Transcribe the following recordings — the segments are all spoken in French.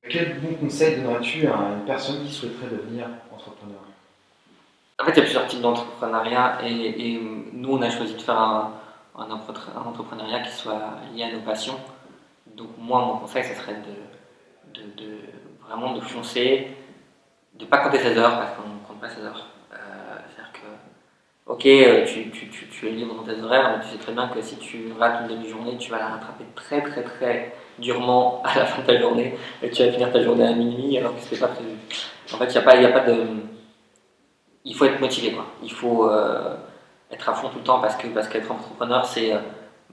Quel bon conseil donnerais-tu à une personne qui souhaiterait devenir entrepreneur? En fait, il y a plusieurs types d'entrepreneuriat et nous, on a choisi de faire un entrepreneuriat qui soit lié à nos passions. Donc moi, mon conseil, ce serait vraiment de foncer, de ne pas compter ses heures parce qu'on ne compte pas ses heures. C'est-à-dire que, ok, tu es libre dans tes horaires, mais tu sais très bien que si tu rates une demi-journée, tu vas la rattraper très très très durement à la fin de ta journée et tu vas finir ta journée à minuit alors que ce n'était pas prévu. En fait, il y a pas de il faut être motivé, quoi. Il faut être à fond tout le temps parce qu'être entrepreneur, c'est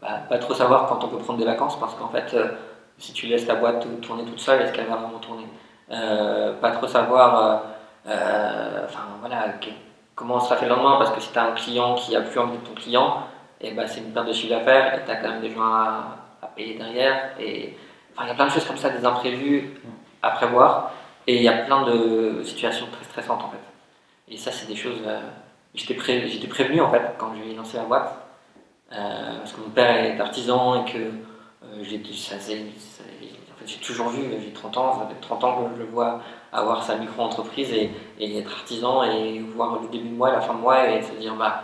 pas trop savoir quand on peut prendre des vacances parce qu'en fait, si tu laisses ta boîte tourner toute seule, est-ce qu'elle va vraiment tourner? Pas trop savoir, enfin voilà, comment on sera fait le lendemain parce que si tu as un client qui a plus envie de ton client, et ben, c'est une perte de chiffre d'affaires et tu as quand même des gens à payer derrière. Et enfin, il y a plein de choses comme ça, des imprévus à prévoir et il y a plein de situations très stressantes en fait. Et ça, c'est des choses. J'étais prévenu en fait quand j'ai lancé la boîte, parce que mon père est artisan et que en fait, j'ai toujours vu, j'ai 30 ans, ça fait 30 ans que je le vois avoir sa micro-entreprise et être artisan et voir le début de mois et la fin de mois et se dire bah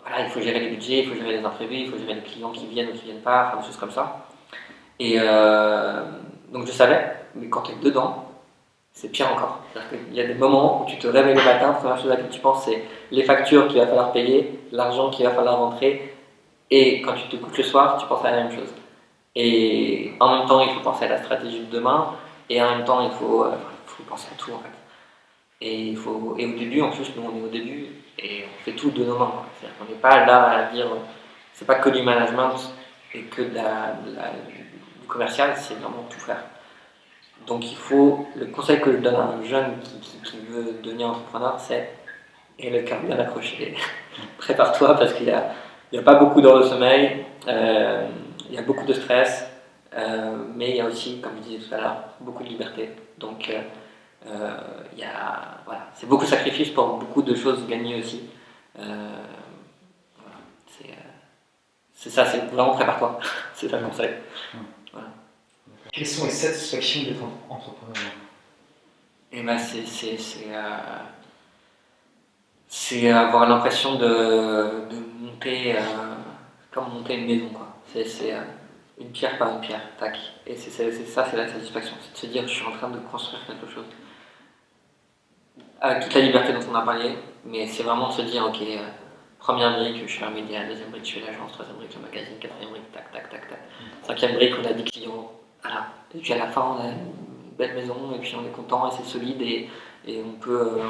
voilà, il faut gérer les budgets, il faut gérer les imprévus, il faut gérer les clients qui viennent ou qui viennent pas, enfin des choses comme ça. Et donc je savais, mais quand tu es dedans, c'est pire encore. C'est-à-dire qu'il y a des moments où tu te réveilles le matin, la première chose à laquelle tu penses, c'est les factures qu'il va falloir payer, l'argent qu'il va falloir rentrer, et quand tu te couches le soir, tu penses à la même chose. Et en même temps, il faut penser à la stratégie de demain, et en même temps, faut penser à tout en fait. Et au début, en plus, nous on est au début, et on fait tout de nos mains. C'est-à-dire qu'on n'est pas là à dire, c'est pas que du management et que du commercial, c'est vraiment tout faire. Donc le conseil que je donne à un jeune qui veut devenir entrepreneur, c'est et le cœur bien accroché. Prépare-toi parce il y a pas beaucoup d'heures de sommeil, il y a beaucoup de stress, mais il y a aussi, comme je disais tout à l'heure, beaucoup de liberté. Donc voilà, c'est beaucoup de sacrifices pour beaucoup de choses gagnées aussi. Euh, voilà, c'est ça, c'est vraiment prépare-toi. C'est ça le conseil. Voilà. Quelles sont les satisfactions d'être entrepreneur? Et ben c'est avoir l'impression de monter, comme monter une maison, quoi. C'est une pierre par une pierre, tac. Et ça, c'est la satisfaction, c'est de se dire je suis en train de construire quelque chose. Avec toute la liberté dont on a parlé, mais c'est vraiment de se dire ok, première brique, je fais un média, deuxième brique, je fais l'agence, troisième brique, le magazine, quatrième brique, tac, tac, tac, tac. Cinquième brique, on a 10 clients, voilà. Et puis à la fin, on a une belle maison, et puis on est content, et c'est solide, et on peut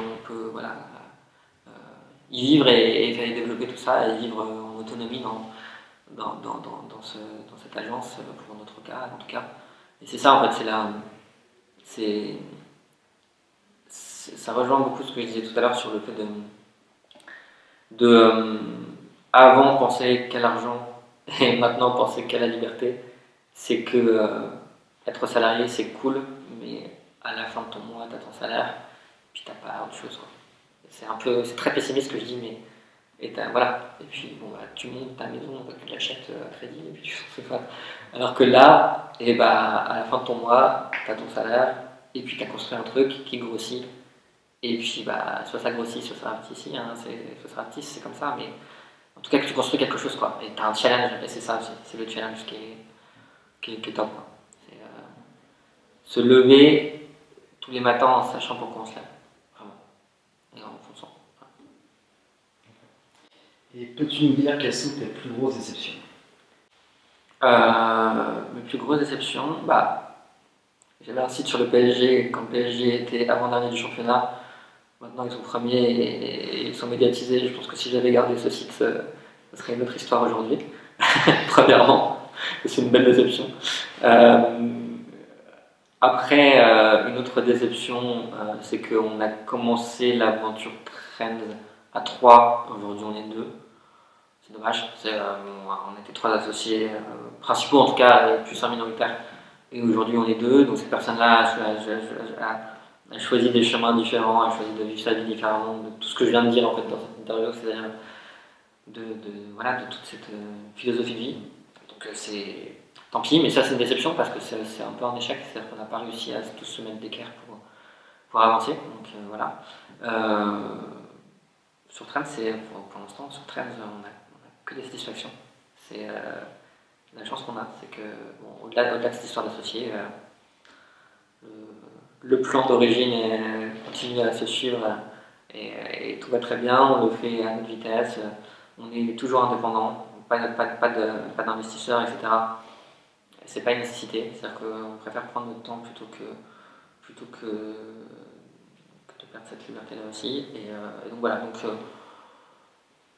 voilà, y vivre et développer tout ça et vivre en autonomie dans cette agence pour notre cas en tout cas. Et c'est ça en fait, c'est ça rejoint beaucoup ce que je disais tout à l'heure sur le fait de avant penser qu'à l'argent et maintenant penser qu'à la liberté. C'est que être salarié c'est cool, mais à la fin de ton mois t'as ton salaire, puis t'as pas autre chose quoi. C'est très pessimiste ce que je dis, mais voilà. Et puis bon, bah, tu montes ta maison, tu l'achètes à crédit, et puis tu fais pas. Alors que là, et bah, à la fin de ton mois, tu as ton salaire, et puis tu as construit un truc qui grossit. Et puis bah, soit ça grossit, soit ça rapetit ici, hein, soit ça rapetit, c'est comme ça, mais en tout cas que tu construis quelque chose quoi. Et tu as un challenge, et c'est ça aussi, c'est le challenge qui est top. Quoi. C'est se lever tous les matins en sachant pourquoi on se lève. Vraiment. Et en fonçant. Et peux-tu nous dire quelles sont tes plus grosses déceptions? Mes plus grosses déceptions, bah, j'avais un site sur le PSG quand le PSG était avant-dernier du championnat. Maintenant ils sont premiers et ils sont médiatisés. Je pense que si j'avais gardé ce site, ça serait une autre histoire aujourd'hui. Premièrement, c'est une belle déception. Après, une autre déception, c'est qu'on a commencé l'aventure Trends à 3, aujourd'hui on est 2. C'est dommage, on était 3 associés principaux en tout cas, et plus un minoritaire. Et aujourd'hui, on est deux, donc cette personne-là a choisi des chemins différents, a choisi de vivre sa vie différemment, de tout ce que je viens de dire en fait dans cette interview, c'est-à-dire voilà, de toute cette philosophie de vie. Donc c'est tant pis, mais ça c'est une déception parce que c'est un peu un échec, c'est-à-dire qu'on n'a pas réussi à tous se mettre d'équerre pour avancer. Donc voilà. Sur Trends, pour l'instant, sur Trends, on a que des satisfactions. C'est la chance qu'on a, c'est que, bon, au-delà de cette histoire d'associé, le plan d'origine continue à se suivre et tout va très bien, on le fait à notre vitesse, on est toujours indépendant, pas d'investisseurs, etc. C'est pas une nécessité, c'est-à-dire qu'on préfère prendre notre temps plutôt que de perdre cette liberté-là aussi. Et donc voilà, donc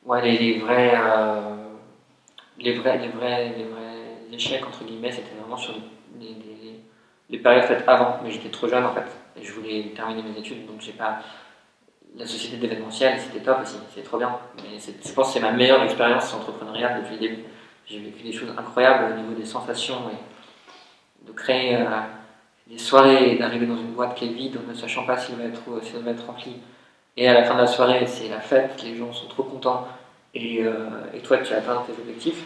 ouais, les vrais échecs entre guillemets, c'était vraiment sur les périodes faites avant, mais j'étais trop jeune en fait, et je voulais terminer mes études, donc j'ai pas. La société d'événementiel, c'était top aussi, c'est trop bien, mais je pense que c'est ma meilleure expérience entrepreneuriale depuis le début. J'ai vécu des choses incroyables au niveau des sensations et de créer des soirées et d'arriver dans une boîte qui est vide, ne sachant pas si elle va être remplie. Et à la fin de la soirée, c'est la fête, les gens sont trop contents et toi tu as atteint tes objectifs.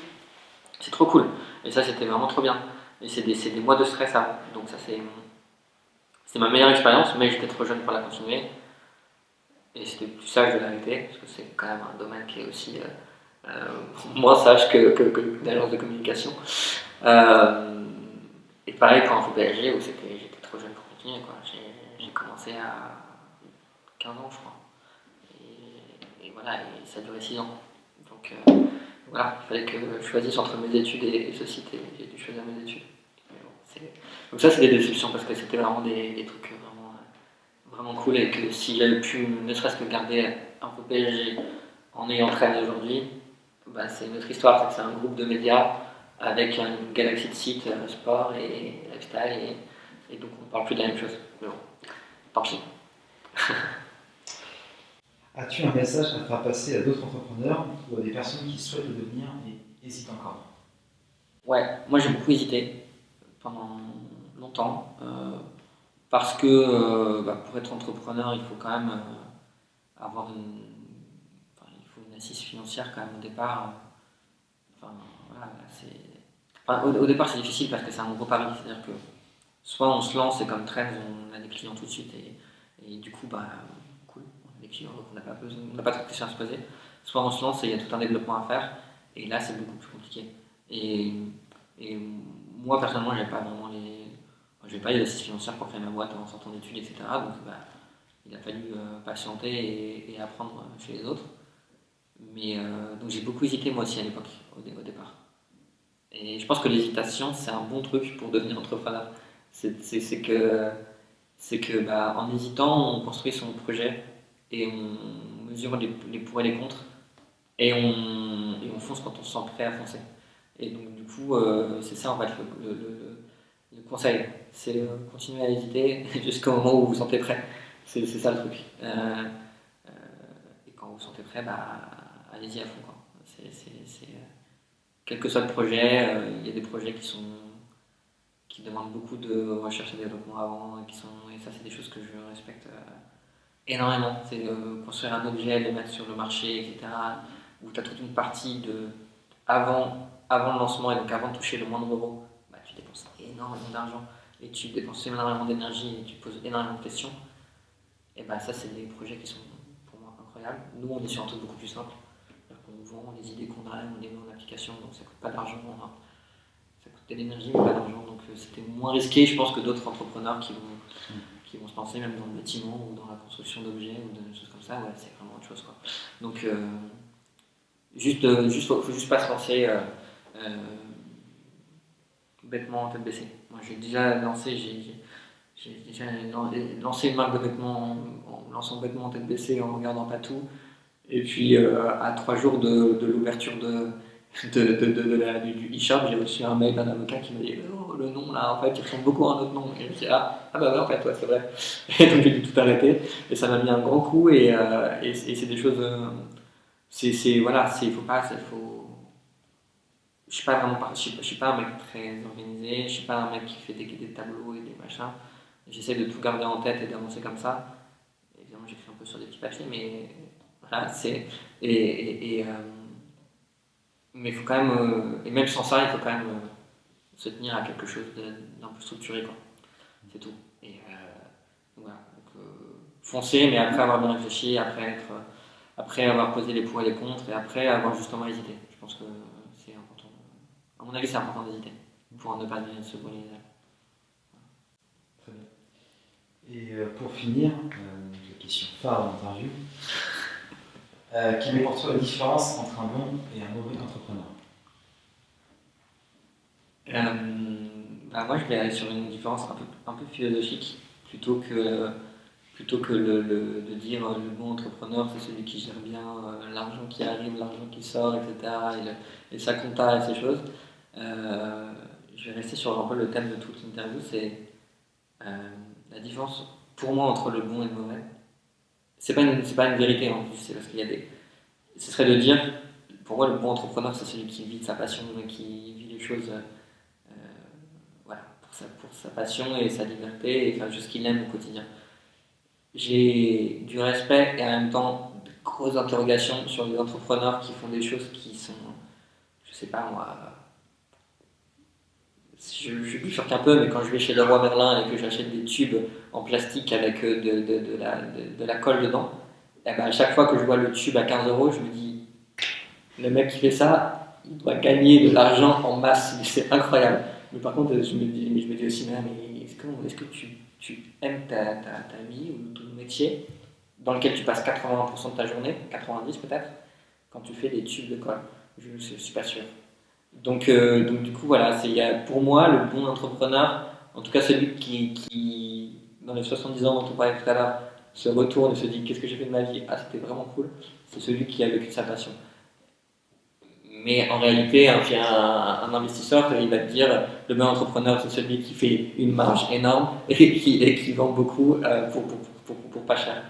C'est trop cool. Et ça, c'était vraiment trop bien. Et c'est des mois de stress avant. Donc ça, c'est ma meilleure expérience, mais j'étais trop jeune pour la continuer. Et c'était plus sage de l'arrêter, parce que c'est quand même un domaine qui est aussi moins sage que l'agence de communication. Et pareil pour Info PSG, où j'étais trop jeune pour continuer. J'ai commencé à 15 ans, je crois. Et voilà, et ça a duré 6 ans. Donc voilà, il fallait que je choisisse entre mes études et ceci, et j'ai dû choisir mes études. Bon, donc ça, c'est des déceptions, parce que c'était vraiment des trucs vraiment cool, et que si j'avais pu ne serait-ce que garder un peu PSG en ayant Trends aujourd'hui, bah, c'est une autre histoire, c'est un groupe de médias avec une galaxie de sites sport et lifestyle, et donc on ne parle plus de la même chose. Mais bon, tant pis. As-tu un message à faire passer à d'autres entrepreneurs ou à des personnes qui souhaitent le devenir et hésitent encore? Ouais, moi j'ai beaucoup hésité pendant longtemps, parce que pour être entrepreneur, il faut quand même avoir il faut une assise financière quand même au départ. Voilà, au départ c'est difficile parce que c'est un gros pari, c'est-à-dire que soit on se lance et comme Trends on a des clients tout de suite et du coup cool, on a des clients donc on n'a pas trop de questions à se poser. Soit on se lance et il y a tout un développement à faire et là c'est beaucoup plus compliqué. Et moi personnellement j'ai pas eu d'assise financière pour créer ma boîte en sortant d'études, etc. Donc il a fallu patienter et apprendre chez les autres. Mais donc j'ai beaucoup hésité moi aussi à l'époque, au départ. Et je pense que l'hésitation c'est un bon truc pour devenir entrepreneur. C'est que en hésitant on construit son projet et on mesure les pour et les contre et on fonce quand on se sent prêt à foncer. Et donc du coup c'est ça en fait le conseil, c'est continuer à hésiter jusqu'au moment où vous vous sentez prêt. C'est ça le truc. Et quand vous vous sentez prêt, allez-y à fond. Quoi. Quel que soit le projet, il y a des projets qui demandent beaucoup de recherche et développement avant, et ça c'est des choses que je respecte énormément. C'est construire un objet, le mettre sur le marché, etc. Où tu as toute une partie avant le lancement, et donc avant de toucher le moindre euro, tu dépenses énormément d'argent et tu dépenses énormément d'énergie et tu poses énormément de questions. Et ça c'est des projets qui sont pour moi incroyables. Nous on est sur un truc beaucoup plus simple. On vend les idées qu'on a, on les met en application, donc ça coûte pas d'argent, ça coûte de l'énergie mais pas d'argent, donc c'était moins risqué je pense que d'autres entrepreneurs qui vont se lancer même dans le bâtiment ou dans la construction d'objets ou des choses comme ça, ouais c'est vraiment autre chose quoi. Donc faut juste pas se lancer bêtement en tête baissée. Moi j'ai déjà lancé une marque de vêtements en lançant bêtement en tête baissée en regardant pas tout. Et puis à 3 jours de l'ouverture du e-shop, j'ai reçu un mail d'un avocat qui m'a dit oh, le nom là en fait il ressemble beaucoup à un autre nom. Et je me suis dit ouais en fait ouais, c'est vrai. Et donc j'ai dû tout arrêter et ça m'a mis un grand coup et c'est des choses voilà, il faut je suis pas un mec très organisé, je suis pas un mec qui fait des tableaux et des machins. J'essaie de tout garder en tête et d'avancer comme ça. Évidemment, j'écris un peu sur des petits papiers, mais voilà, c'est. Mais il faut quand même. Et même sans ça, il faut quand même se tenir à quelque chose d'un peu structuré, quoi. C'est tout. Et voilà. Donc, foncer, mais après avoir bien réfléchi, après avoir posé les pour et les contre, et après avoir justement hésité. Je pense que c'est important. À mon avis, c'est important d'hésiter pour ne pas se brûler les ailes. Très bien. Et pour finir, la question phare de l'interview, quelle est pour toi la différence entre un bon et un mauvais entrepreneur? Moi, je vais aller sur une différence un peu philosophique plutôt que de dire le bon entrepreneur, c'est celui qui gère bien l'argent qui arrive, l'argent qui sort, etc. Et sa compta et ces choses. Je vais rester sur un peu le thème de toute l'interview, c'est la différence pour moi entre le bon et le mauvais. C'est pas une vérité en plus, c'est parce qu'il y a des. Ce serait de dire, pour moi, le bon entrepreneur, c'est celui qui vit de sa passion et qui vit les choses. Voilà, pour sa passion et sa liberté et faire juste ce qu'il aime au quotidien. J'ai du respect et en même temps de grosses interrogations sur les entrepreneurs qui font des choses qui sont, je sais pas moi, je bifurque un peu, mais quand je vais chez Leroy Merlin et que j'achète des tubes en plastique avec de la colle dedans, et ben à chaque fois que je vois le tube à 15 euros, je me dis, le mec qui fait ça, il doit gagner de l'argent en masse, c'est incroyable. Mais par contre, je me dis aussi, mais est-ce que tu aimes ta vie ou ton métier dans lequel tu passes 80% de ta journée, 90 peut-être, quand tu fais des tubes de colle? Je ne suis pas sûr. Donc du coup, voilà, pour moi, le bon entrepreneur, en tout cas celui qui dans les 70 ans dont on parlait tout à l'heure, se retourne et se dit qu'est-ce que j'ai fait de ma vie? Ah, c'était vraiment cool. C'est celui qui a vécu de sa passion. Mais en réalité, un investisseur, il va te dire le bon entrepreneur, c'est celui qui fait une marge énorme et qui vend beaucoup pour pas cher.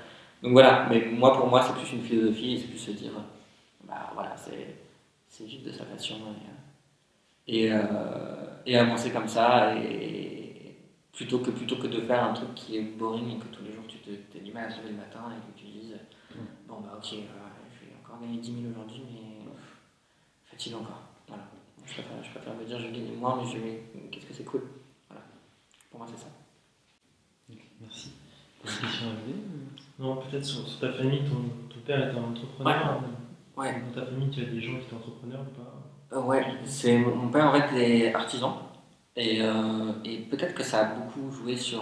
Donc voilà, mais pour moi, c'est plus une philosophie, c'est plus se dire, bah voilà, c'est juste de sa passion et avancer comme ça, et plutôt que de faire un truc qui est boring et que tous les jours tu t'es du mal à se lever le matin et que tu dises, bon bah ok, je vais encore gagner 10 000 aujourd'hui, mais fait-il encore. Voilà. Je préfère me dire je gagne moins, mais qu'est-ce que c'est cool. Voilà. Pour moi, c'est ça. Okay, merci. Une question à lever? Non, peut-être sur ta famille, ton père est un entrepreneur. Ouais. Dans ta famille, tu as des gens qui sont entrepreneurs ou pas? Ouais, mon père en fait est artisan et peut-être que ça a beaucoup joué sur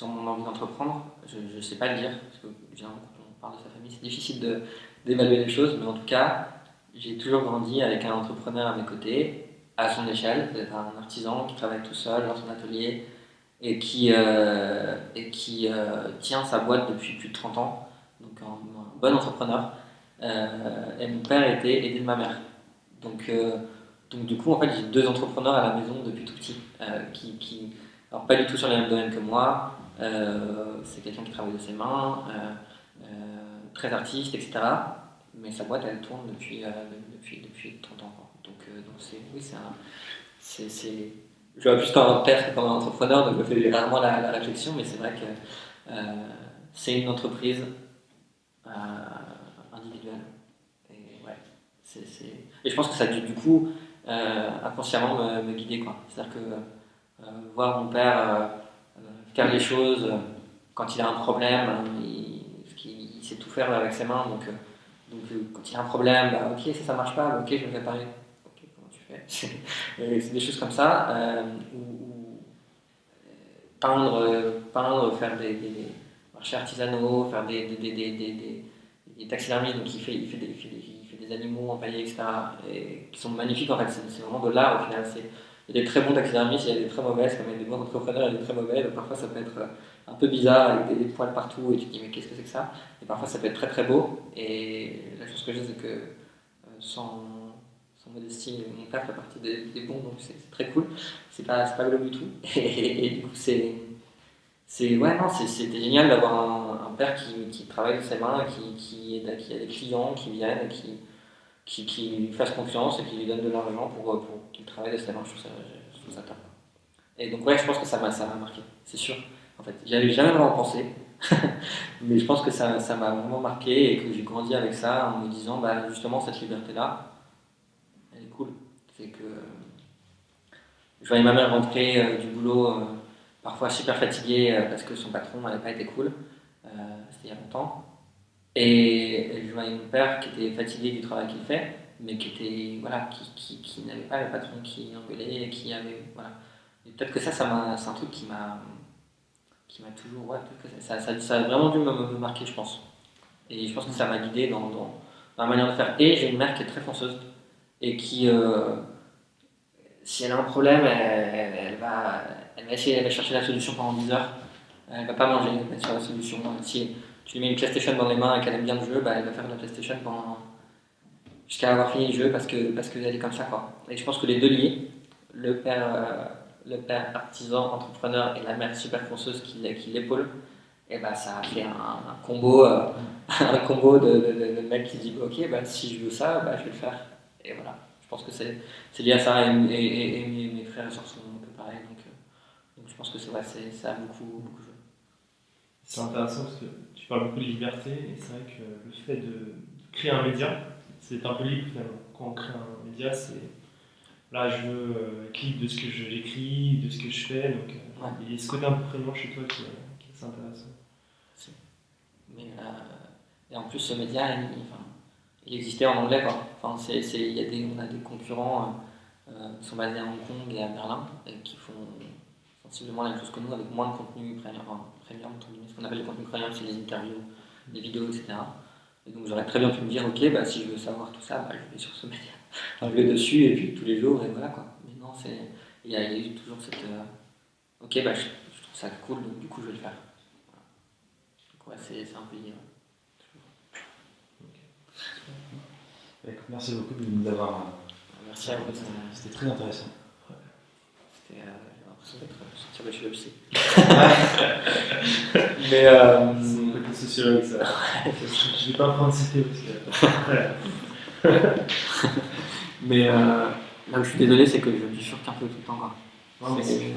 mon envie d'entreprendre. Je ne sais pas le dire, parce que généralement quand on parle de sa famille, c'est difficile d'évaluer les choses, mais en tout cas, j'ai toujours grandi avec un entrepreneur à mes côtés, à son échelle, c'est un artisan qui travaille tout seul dans son atelier et qui tient sa boîte depuis plus de 30 ans, donc un bon entrepreneur. Et mon père était aidé de ma mère. Donc, euh, donc du coup, en fait, j'ai deux entrepreneurs à la maison depuis tout petit, alors pas du tout sur les mêmes domaines que moi. C'est quelqu'un qui travaille de ses mains, très artiste, etc. Mais sa boîte, elle tourne depuis 30 ans, quoi. Donc oui, je vois plus comme un père que comme un entrepreneur, donc je fais rarement la réflexion, mais c'est vrai que c'est une entreprise euh, individuelle. Et ouais, et je pense que ça a dû du coup inconsciemment me guider, quoi. C'est-à-dire que voir mon père faire les choses quand il a un problème, parce qu'il sait tout faire avec ses mains, quand il y a un problème, bah, ok, ça marche pas, bah, ok, je vais le réparer. Ok, comment tu fais? C'est des choses comme ça, ou peindre, faire des marchés artisanaux, faire des taxidermies, donc il fait des animaux empaillés, etc., et qui sont magnifiques en fait, c'est vraiment de l'art au final. Il y a des très bons taxidermistes, il y a des très mauvais, comme il y a des bons entrepreneurs, il y a des très mauvais, donc parfois ça peut être un peu bizarre avec des poils partout et tu te dis mais qu'est-ce que c'est que ça? Et parfois ça peut être très très beau, et la chose que je dis c'est que sans modestie, mon père fait partie des bons, donc c'est très cool, c'est pas glauque du tout, et du coup ouais, non, c'était génial d'avoir un père qui travaille de ses mains, qui a des clients qui viennent, qui lui fasse confiance et qui lui donne de l'argent pour qu'il travaille de sa main. Je trouve ça top. Et donc ouais, je pense que ça m'a marqué, c'est sûr. En fait, j'avais jamais vraiment pensé, mais je pense que ça m'a vraiment marqué et que j'ai grandi avec ça en me disant, bah, justement, cette liberté-là, elle est cool. C'est que je voyais ma mère rentrer du boulot parfois super fatiguée parce que son patron n'avait pas été cool. C'était il y a longtemps. Et je voyais mon père qui était fatigué du travail qu'il fait, mais qui était voilà, qui n'avait pas le patron qui engueulait et qui avait voilà. Et peut-être que c'est un truc qui m'a toujours ouais, peut-être que ça a vraiment dû me marquer, je pense. Et je pense que ça m'a guidé dans ma manière de faire. Et j'ai une mère qui est très fonceuse et qui si elle a un problème, elle va essayer d'aller chercher la solution pendant 10 heures. Elle va pas manger, elle va être sur la solution. Si tu lui mets une PlayStation dans les mains et qu'elle aime bien le jeu, bah, elle va faire de la PlayStation jusqu'à avoir fini le jeu parce qu'elle est comme ça, quoi. Et je pense que les deux liés, le père artisan, entrepreneur et la mère super fonceuse qui l'épaule, et bah, ça a fait un combo, un combo de mec qui dit ok, bah, si je veux ça, bah, je vais le faire. Et voilà, je pense que c'est lié à ça et mes frères et sœurs sont un peu pareils, donc je pense que ça a beaucoup joué. C'est intéressant parce que tu parles beaucoup de liberté et c'est vrai que le fait de créer un média, c'est un peu libre finalement. Quand on crée un média, c'est là je veux être libre de ce que j'écris, de ce que je fais. Donc, il y a ce côté un peu prégnant chez toi qui est assez intéressant. Mais, et en plus, ce média, il existait en anglais, quoi. Enfin, on a des concurrents qui sont basés à Hong Kong et à Berlin et qui font sensiblement la même chose que nous avec moins de contenu premium, ce qu'on appelle le contenu premium, c'est les interviews, les vidéos, etc. Et donc j'aurais très bien pu me dire, ok, bah, si je veux savoir tout ça, bah, je vais sur ce média, je vais dessus et puis tous les jours, et voilà quoi. Mais non, il y a eu toujours cette. Ok, bah, je trouve ça cool, donc du coup je vais le faire. Voilà. Donc ouais, c'est un peu lié. Okay. Merci beaucoup de nous avoir. Merci à vous. C'était très intéressant. J'ai l'impression d'être sortir de chez le psy. Mais c'est un côté sociologue ça. Je vais pas prendre citer parce que. Mais là où je suis désolé, c'est que je bifurque un peu tout le temps. Quoi. Non, c'est, il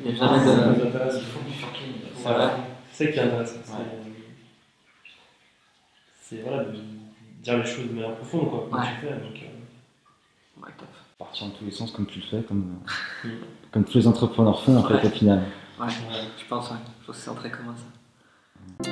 n'y a jamais de. Il faut bifurquer. C'est ça qui est intéressant. C'est voilà, de dire les choses de manière profonde, quoi, comme tu fais. Donc, ouais, top. Partir dans tous les sens comme tu le fais, comme tous les entrepreneurs font en fait au final. Ouais, je pense que c'est très commun ça.